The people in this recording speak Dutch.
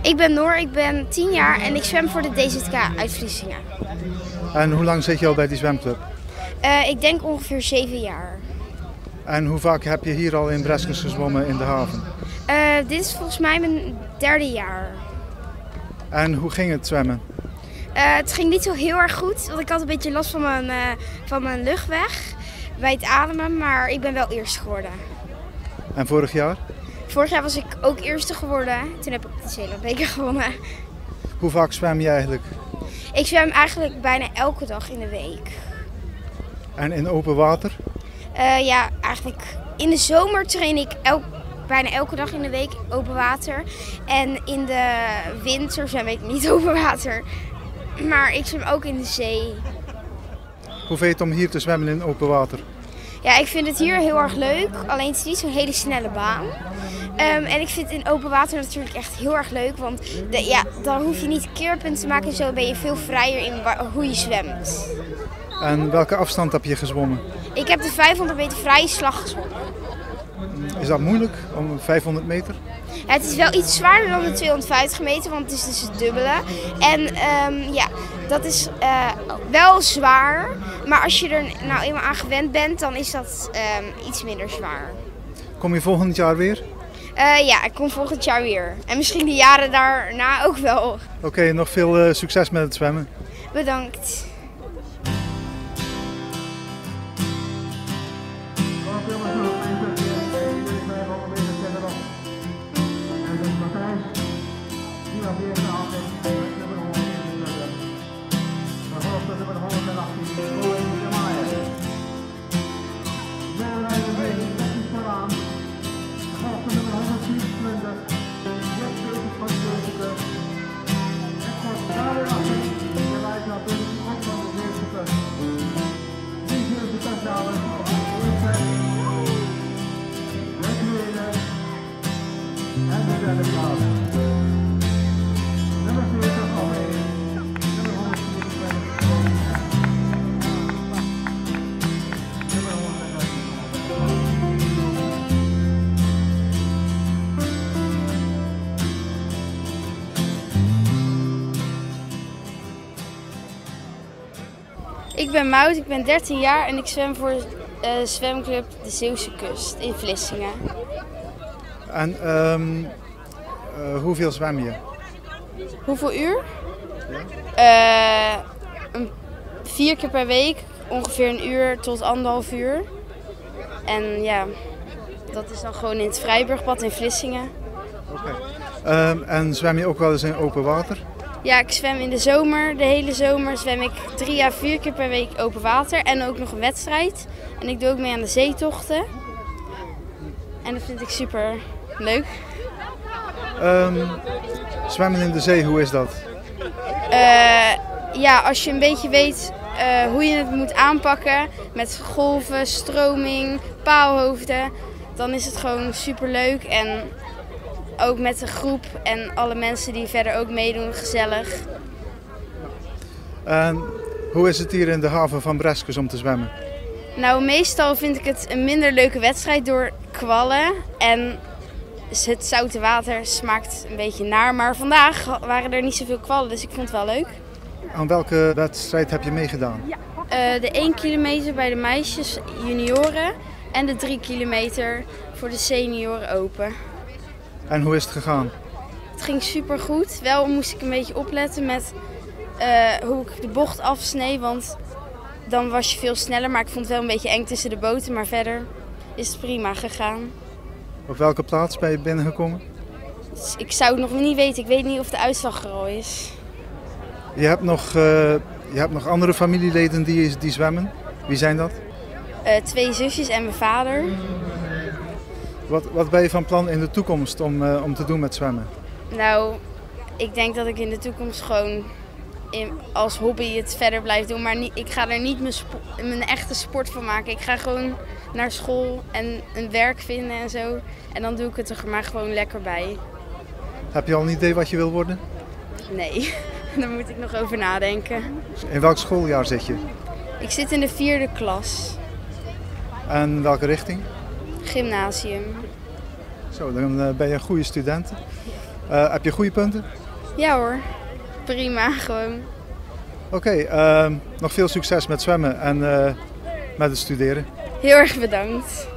Ik ben Noor, ik ben 10 jaar en ik zwem voor de DZK uit Vlissingen. En hoe lang zit je al bij die zwemclub? Ik denk ongeveer 7 jaar. En hoe vaak heb je hier al in Breskens gezwommen in de haven? Dit is volgens mij mijn 3e jaar. En hoe ging het zwemmen? Het ging niet zo heel erg goed, want ik had een beetje last van mijn luchtweg bij het ademen, maar ik ben wel eerste geworden. En vorig jaar? Vorig jaar was ik ook eerste geworden, toen heb ik de Zeelandbeker gewonnen. Hoe vaak zwem je eigenlijk? Ik zwem eigenlijk bijna elke dag in de week. En in open water? Ja, eigenlijk in de zomer train ik bijna elke dag in de week open water. En in de winter zwem ik niet open water. Maar ik zwem ook in de zee. Hoe vind je het om hier te zwemmen in open water? Ja, ik vind het hier heel erg leuk. Alleen het is niet zo'n hele snelle baan. En ik vind het in open water natuurlijk echt heel erg leuk. Want dan hoef je niet keerpunten te maken en zo ben je veel vrijer in hoe je zwemt. En welke afstand heb je gezwommen? Ik heb de 500 meter vrije slag gezwommen. Is dat moeilijk, om 500 meter? Ja, het is wel iets zwaarder dan de 250 meter, want het is dus het dubbele. En dat is wel zwaar. Maar als je er nou eenmaal aan gewend bent, dan is dat iets minder zwaar. Kom je volgend jaar weer? Ja, ik kom volgend jaar weer. En misschien de jaren daarna ook wel. Oké, nog veel succes met het zwemmen. Bedankt. Ik ben Maud, ik ben 13 jaar en ik zwem voor de zwemclub de Zeeuwse Kust in Vlissingen. En hoeveel zwem je? Hoeveel uur? Ja. 4 keer per week, ongeveer 1 uur tot 1,5 uur. En ja, dat is dan gewoon in het Vrijburgbad in Vlissingen. Oké. En zwem je ook wel eens in open water? Ja, ik zwem in de zomer, de hele zomer zwem ik 3 à 4 keer per week open water en ook nog een wedstrijd. En ik doe ook mee aan de zeetochten. En dat vind ik super leuk. Zwemmen in de zee, hoe is dat? Ja, als je een beetje weet hoe je het moet aanpakken met golven, stroming, paalhoofden, dan is het gewoon super leuk. En ook met de groep en alle mensen die verder ook meedoen, gezellig. En hoe is het hier in de haven van Breskens om te zwemmen? Nou, meestal vind ik het een minder leuke wedstrijd door kwallen. En het zoute water smaakt een beetje naar. Maar vandaag waren er niet zoveel kwallen, dus ik vond het wel leuk. Aan welke wedstrijd heb je meegedaan? De 1 kilometer bij de meisjes junioren en de 3 kilometer voor de senioren open. En hoe is het gegaan? Het ging super goed. Wel moest ik een beetje opletten met hoe ik de bocht afsneed, want dan was je veel sneller. Maar ik vond het wel een beetje eng tussen de boten, maar verder is het prima gegaan. Op welke plaats ben je binnengekomen? Dus ik zou het nog niet weten. Ik weet niet of de uitslag er al is. Je hebt nog andere familieleden die zwemmen. Wie zijn dat? 2 zusjes en mijn vader. Wat ben je van plan in de toekomst om te doen met zwemmen? Nou, ik denk dat ik in de toekomst gewoon als hobby het verder blijf doen. Maar ik ga er niet mijn echte sport van maken. Ik ga gewoon naar school en een werk vinden en zo. En dan doe ik het er maar gewoon lekker bij. Heb je al een idee wat je wil worden? Nee, daar moet ik nog over nadenken. In welk schooljaar zit je? Ik zit in de 4e klas. En welke richting? Gymnasium. Zo, dan ben je een goede student. Heb je goede punten? Ja hoor, prima gewoon. Oké, nog veel succes met zwemmen en met het studeren. Heel erg bedankt.